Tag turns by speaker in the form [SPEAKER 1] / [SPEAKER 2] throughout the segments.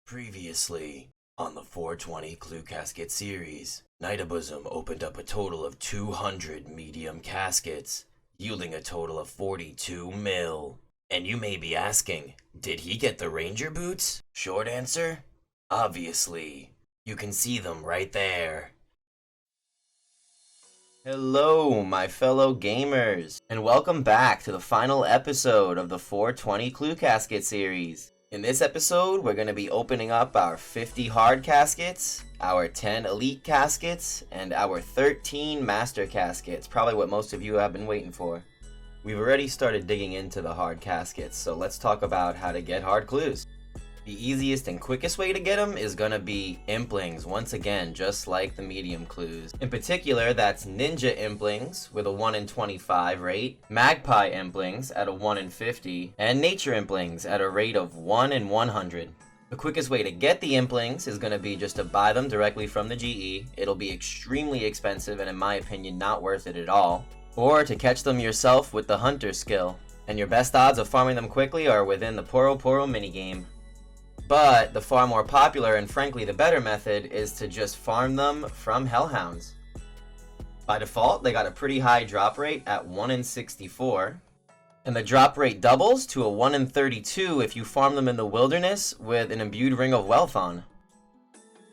[SPEAKER 1] Previously, on the 420 Clue Casket series, Nightabsm opened up a total of 200 medium caskets, yielding a total of 42 mil. And you may be asking, did he get the ranger boots? Short answer, obviously. You can see them right there. Hello, my fellow gamers, and welcome back to the final episode of the 420 Clue Casket series. In this episode, we're going to be opening up our 50 hard caskets, our 10 elite caskets, and our 13 master caskets, probably what most of you have been waiting for. We've already started digging into the hard caskets, so let's talk about how to get hard clues. The easiest and quickest way to get them is going to be implings, once again, just like the medium clues. In particular, that's ninja implings with a 1 in 25 rate, magpie implings at a 1 in 50, and nature implings at a rate of 1 in 100. The quickest way to get the implings is going to be just to buy them directly from the GE. It'll be extremely expensive and in my opinion not worth it at all. Or to catch them yourself with the hunter skill. And your best odds of farming them quickly are within the Poro Poro minigame. But the far more popular and frankly the better method is to just farm them from hellhounds. By default, they got a pretty high drop rate at 1 in 64. And the drop rate doubles to a 1 in 32 if you farm them in the wilderness with an imbued ring of wealth on.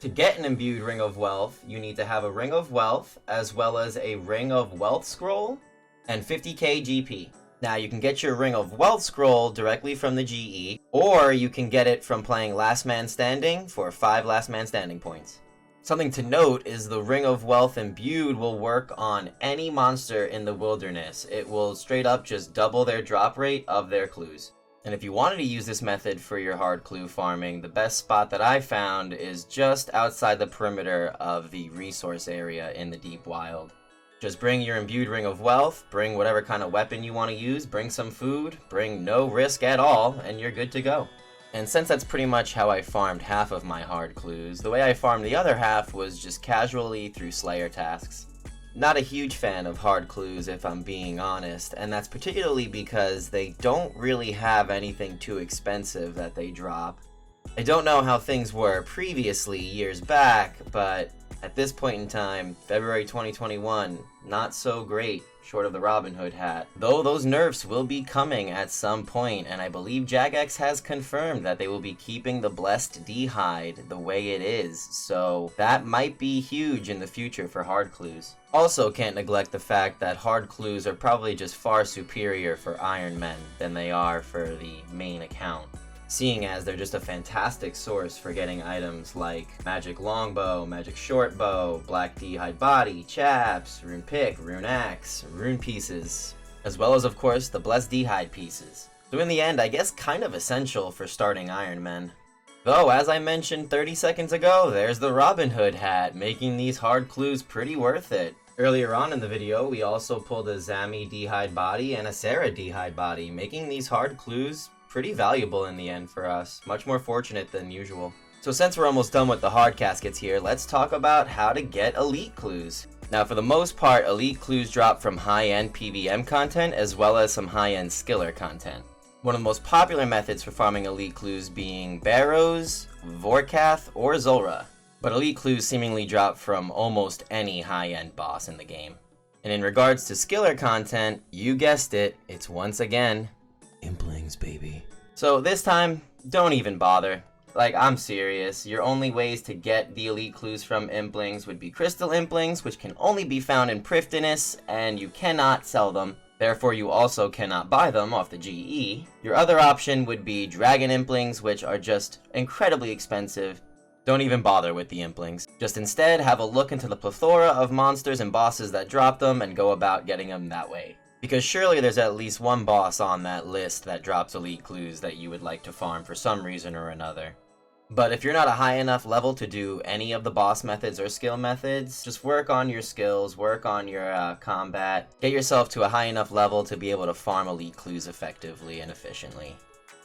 [SPEAKER 1] To get an imbued ring of wealth, you need to have a ring of wealth as well as a ring of wealth scroll and 50k GP. Now you can get your Ring of Wealth scroll directly from the GE, or you can get it from playing Last Man Standing for 5 Last Man Standing points. Something to note is the Ring of Wealth imbued will work on any monster in the wilderness. It will straight up just double their drop rate of their clues. And if you wanted to use this method for your hard clue farming, the best spot that I found is just outside the perimeter of the resource area in the deep wild. Just bring your imbued Ring of Wealth, bring whatever kind of weapon you want to use, bring some food, bring no risk at all, and you're good to go. And since that's pretty much how I farmed half of my hard clues, the way I farmed the other half was just casually through Slayer tasks. Not a huge fan of hard clues if I'm being honest, and that's particularly because they don't really have anything too expensive that they drop. I don't know how things were previously, years back, but at this point in time, February 2021, not so great, short of the Robin Hood hat. Though those nerfs will be coming at some point, and I believe Jagex has confirmed that they will be keeping the Blessed D-Hide the way it is, so that might be huge in the future for hard clues. Also can't neglect the fact that hard clues are probably just far superior for Iron Men than they are for the main account, seeing as they're just a fantastic source for getting items like Magic Longbow, Magic Shortbow, Black D-Hide Body, Chaps, Rune Pick, Rune Axe, Rune Pieces, as well as of course the Blessed D-Hide pieces. So in the end, I guess kind of essential for starting Iron Men. Though, as I mentioned 30 seconds ago, there's the Robin Hood hat, making these hard clues pretty worth it. Earlier on in the video, we also pulled a Zami D-Hide Body and a Sarah D-Hide Body, making these hard clues pretty valuable in the end for us, much more fortunate than usual. So since we're almost done with the hard caskets here, let's talk about how to get elite clues. Now for the most part, elite clues drop from high-end PVM content as well as some high-end skiller content. One of the most popular methods for farming elite clues being Barrows, Vorkath, or Zulrah. But elite clues seemingly drop from almost any high-end boss in the game. And in regards to skiller content, you guessed it, it's once again implings, baby. So this time, don't even bother. Like, I'm serious. Your only ways to get the elite clues from implings would be crystal implings, which can only be found in Prifddinas, and you cannot sell them. Therefore, you also cannot buy them off the GE. Your other option would be dragon implings, which are just incredibly expensive. Don't even bother with the implings. Just instead, have a look into the plethora of monsters and bosses that drop them and go about getting them that way. Because surely there's at least one boss on that list that drops elite clues that you would like to farm for some reason or another. But if you're not a high enough level to do any of the boss methods or skill methods, just work on your skills, work on your combat, get yourself to a high enough level to be able to farm elite clues effectively and efficiently.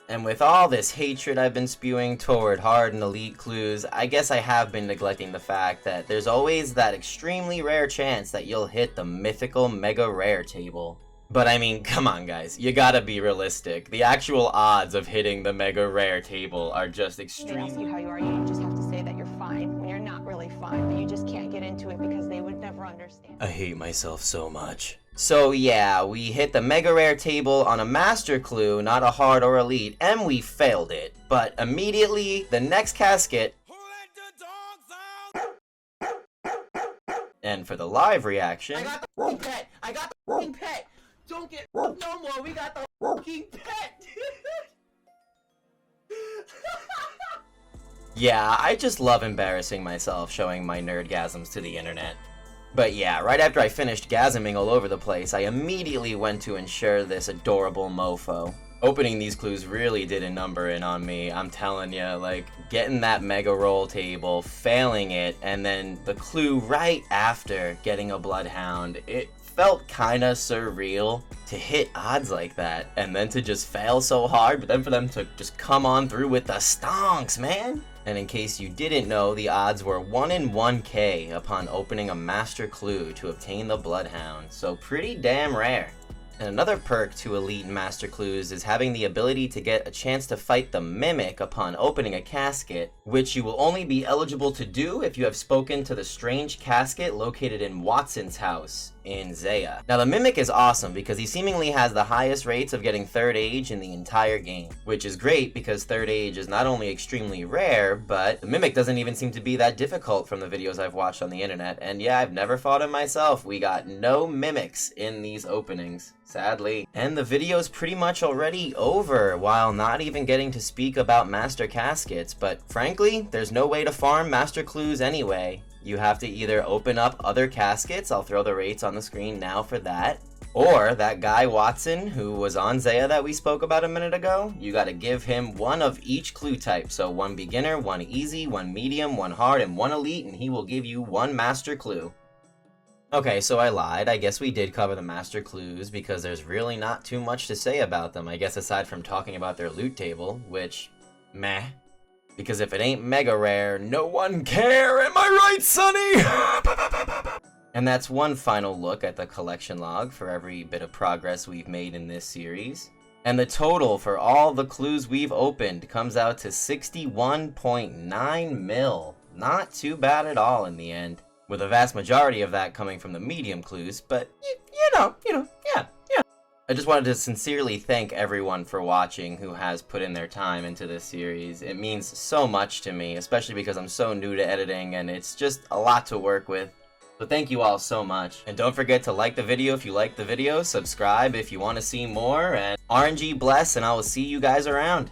[SPEAKER 1] And with all this hatred I've been spewing toward hard and elite clues, I guess I have been neglecting the fact that there's always that extremely rare chance that you'll hit the mythical mega rare table. But I mean, come on guys, you gotta be realistic. The actual odds of hitting the mega rare table are just extreme.
[SPEAKER 2] They ask you how you are, you just have to say that you're fine when you're not really fine, but you just can't get into it because they would never understand.
[SPEAKER 1] I hate myself so much. So yeah, we hit the mega rare table on a master clue, not a hard or elite, and we failed it. But immediately, the next casket... And for the live reaction... I got the f***ing pet! I got the f***ing pet! Don't get no more, we got the f***ing pet! Yeah, I just love embarrassing myself showing my nerdgasms to the internet. But yeah, right after I finished gasming all over the place, I immediately went to ensure this adorable mofo. Opening these clues really did a number in on me, I'm telling ya, like, getting that mega roll table, failing it, and then the clue right after getting a bloodhound, it felt kinda surreal to hit odds like that, and then to just fail so hard, but then for them to just come on through with the stonks, man! And in case you didn't know, the odds were 1 in 1k upon opening a master clue to obtain the bloodhound, so pretty damn rare. And another perk to Elite Master Clues is having the ability to get a chance to fight the Mimic upon opening a casket, which you will only be eligible to do if you have spoken to the strange casket located in Watson's house in Zaya. Now the Mimic is awesome because he seemingly has the highest rates of getting third age in the entire game, which is great because third age is not only extremely rare, but the Mimic doesn't even seem to be that difficult from the videos I've watched on the internet, and yeah, I've never fought him myself. We got no Mimics in these openings, sadly. And the video's pretty much already over while not even getting to speak about Master Caskets, but frankly, there's no way to farm Master Clues anyway. You have to either open up other caskets, I'll throw the rates on the screen now for that, or that guy Watson who was on Zaya that we spoke about a minute ago, you gotta give him one of each clue type. So one beginner, one easy, one medium, one hard, and one elite, and he will give you one master clue. Okay, so I lied. I guess we did cover the master clues because there's really not too much to say about them, I guess, aside from talking about their loot table, which, meh. Because if it ain't mega rare, no one care, am I right, Sonny? And that's one final look at the collection log for every bit of progress we've made in this series. And the total for all the clues we've opened comes out to 61.9 mil. Not too bad at all in the end. With a vast majority of that coming from the medium clues, but you know, yeah. I just wanted to sincerely thank everyone for watching who has put in their time into this series. It means so much to me, especially because I'm so new to editing and it's just a lot to work with. So thank you all so much. And don't forget to like the video if you like the video, subscribe if you want to see more, and RNG bless, and I will see you guys around.